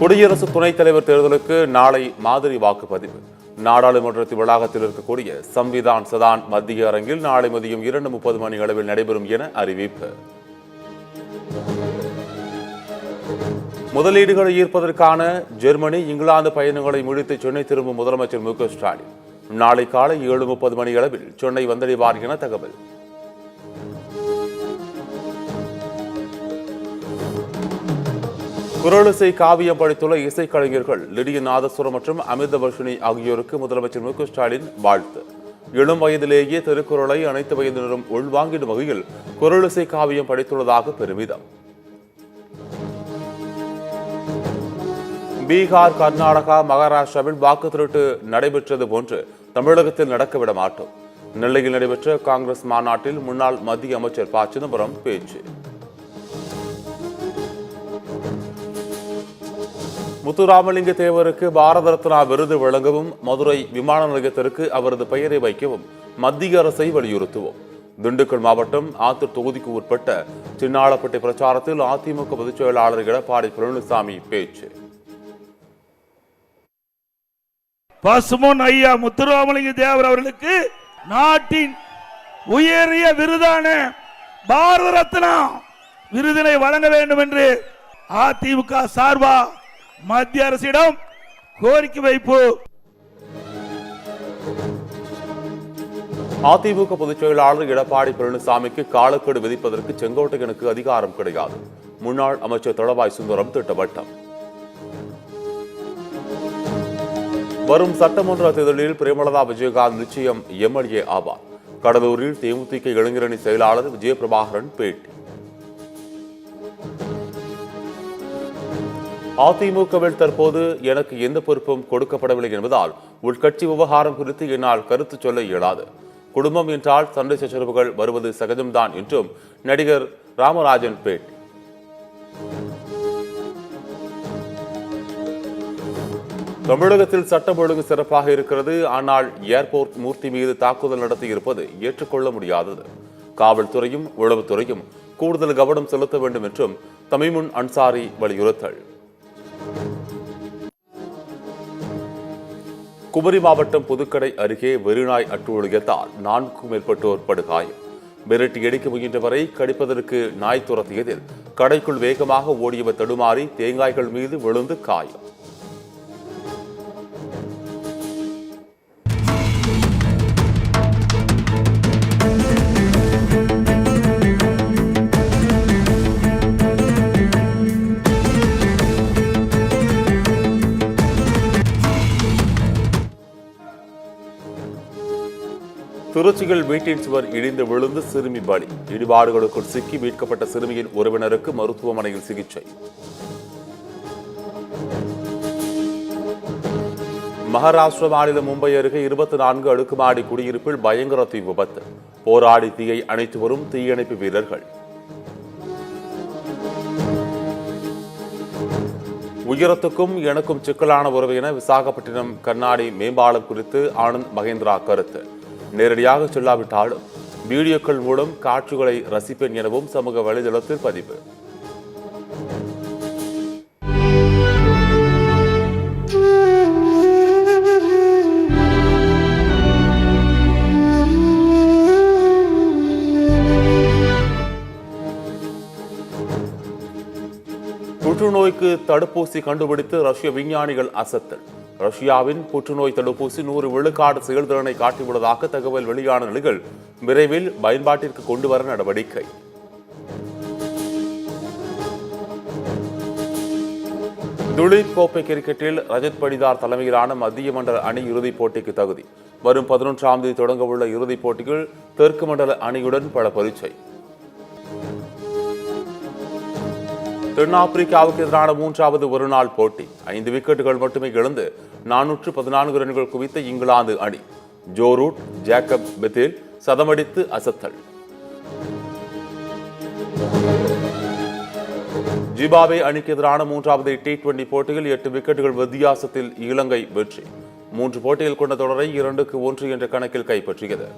குடியரசு துணைத் தலைவர் தேர்தலுக்கு நாளை மாதிரி வாக்குப்பதிவு. நாடாளுமன்றத்தின் வளாகத்தில் இருக்கக்கூடிய சம்விதான் சதான் மத்திய அரங்கில் நாளை மதியம் 2:30 மணி அளவில் நடைபெறும் என அறிவிப்பு. முதலீடுகளை ஈர்ப்பதற்கான ஜெர்மனி, இங்கிலாந்து பயணங்களை முடித்து சென்னை திரும்பும் முதலமைச்சர் மு க ஸ்டாலின் நாளை காலை 7:30 மணி அளவில் சென்னை வந்தடைவார் என தகவல். குரலிசை காவியம் படித்துள்ள இசைக்கலைஞர்கள் லிடியன் நாதஸ்வரம் மற்றும் அமிர்தவர்ஷினி ஆகியோருக்கு முதலமைச்சர் மு க ஸ்டாலின் வாழ்த்து. இளம் வயதிலேயே திருக்குறளை அனைத்து வயதினரும் உள்வாங்கிடும் வகையில் குரலிசை காவியம் படித்துள்ளதாக பெருமிதம். பீகார், கர்நாடகா, மகாராஷ்டிராவில் வாக்கு திருட்டு நடைபெற்றது போன்று தமிழகத்தில் நடக்கவிட மாட்டோம். நெல்லையில் நடைபெற்ற காங்கிரஸ் மாநாட்டில் முன்னாள் மத்திய அமைச்சர் ப. சிதம்பரம் பேச்சு. முத்துராமலிங்க தேவருக்கு பாரத ரத்னா விருது வழங்கவும், மதுரை விமான நிலையத்திற்கு அவரது பெயரை வைக்கவும் மத்திய அரசை வலியுறுத்துவோம். திண்டுக்கல் மாவட்டம் ஆத்தூர் தொகுதிக்கு உட்பட்ட சின்னாளப்பட்டி பிரச்சாரத்தில் அதிமுக பொதுச் செயலாளர் எடப்பாடி பழனிசாமி பேச்சு. பசுமொன் ஐயா முத்துராமலிங்க தேவர் அவர்களுக்கு நாட்டின் உயரிய விருதான பாரத ரத்னா விருதினை வழங்க வேண்டும் என்று அதிமுக சார்பா மத்திய அரசிடம் கோரிக்கை வைப்பு. அதிமுக பொதுச் செயலாளர் எடப்பாடி பழனிசாமிக்கு காலக்கெடு விதிப்பதற்கு செங்கோட்டையனுக்கு அதிகாரம் கிடையாது. முன்னாள் அமைச்சர் தளவாய் சுந்தரம் திட்டவட்டம். வரும் சட்டமன்ற தேர்தலில் பிரேமலதா விஜயகாந்த் நிச்சயம் எம்எல்ஏ ஆவார். கடலூரில் தேமுதிக இளைஞரணி செயலாளர் விஜயபிரபாகரன் பேட்டி. அதிமுகவில் தற்போது எனக்கு எந்த பொறுப்பும் கொடுக்கப்படவில்லை என்பதால் உள்கட்சி விவகாரம் குறித்து என்னால் கருத்து சொல்ல இயலாது. குடும்பம் என்றால் சண்டை சச்சரவுகள் வருவது சகஜம்தான் என்றும் நடிகர் ராமராஜன் பேட்டி. தமிழகத்தில் சட்டம் ஒழுங்கு சிறப்பாக இருக்கிறது. ஆனால் ஏர்போர்ட் மூர்த்தி மீது தாக்குதல் நடத்தி இருப்பது ஏற்றுக்கொள்ள முடியாதது. காவல்துறையும் உளவுத்துறையும் கூடுதல் கவனம் செலுத்த வேண்டும் என்றும் தமிமுன் அன்சாரி வலியுறுத்தல். குமரி மாவட்டம் புதுக்கடை அருகே வெறிநாய் அட்டுழியத்தால் 4க்கும் மேற்பட்டோர் படுகாயம். மிரட்டி அடிக்க முயன்றவரை கடிப்பதற்கு நாய் துரத்தியதில் கடைக்குள் வேகமாக ஓடியவர் தடுமாறி தேங்காய்கள் மீது விழுந்து காயம். திருச்சியில் வீட்டின் சுவர் இடிந்து விழுந்து சிறுமி பலி. இடிபாடுகளுக்குள் சிக்கி மீட்கப்பட்ட சிறுமியின் உறவினருக்கு மருத்துவமனையில் சிகிச்சை. மகாராஷ்டிரா மாநிலம் மும்பை அருகே 24 அடுக்குமாடி குடியிருப்பில் பயங்கர தீ விபத்து. போராடி தீயை அணைத்து வரும் தீயணைப்பு வீரர்கள். உயரத்துக்கும் எனக்கும் சிக்கலான உறவு என விசாகப்பட்டினம் கண்ணாடி மேம்பாலம் குறித்து ஆனந்த் மகேந்திரா கருத்து. நேரடியாக சொல்லாவிட்டாலும் வீடியோக்கள் மூலம் காட்சிகளை ரசிப்பேன் எனவும் சமூக வலைதளத்தில் பதிவு. புற்றுநோய்க்கு தடுப்பூசி கண்டுபிடித்து ரஷ்ய விஞ்ஞானிகள் அசத்தல். ரஷ்யாவின் புற்றுநோய் தடுப்பூசி 100 விழுக்காடு செயல்திறனை காட்டியுள்ளதாக தகவல் வெளியான நிலையில் விரைவில் பயன்பாட்டிற்கு கொண்டுவர நடவடிக்கை. துலீப் கோப்பை கிரிக்கெட்டில் ரஜத் படிதார் தலைமையிலான மத்திய மண்டல அணி இறுதிப் போட்டிக்கு தகுதி. வரும் 11ஆம் தேதி தொடங்கவுள்ள இறுதிப் போட்டியில் தெற்கு மண்டல அணியுடன் பல பரீட்சை. தென்னாப்பிரிக்காவுக்கு எதிரான 3வது ஒருநாள் போட்டி. 5 விக்கெட்டுகள் மட்டுமே இழந்து 414 ரன்கள் குவித்த இங்கிலாந்து அணி. ஜோ ரூட், ஜேக்கப் பெத்தேல் சதமடித்து அசத்தல். ஜிம்பாப்வே அணிக்கு எதிரான 3வது T20 போட்டியில் 8 விக்கெட்டுகள் வித்தியாசத்தில் இலங்கை வெற்றி. 3 போட்டிகள் கொண்ட தொடரை 2-1 என்ற கணக்கில் கைப்பற்றியது.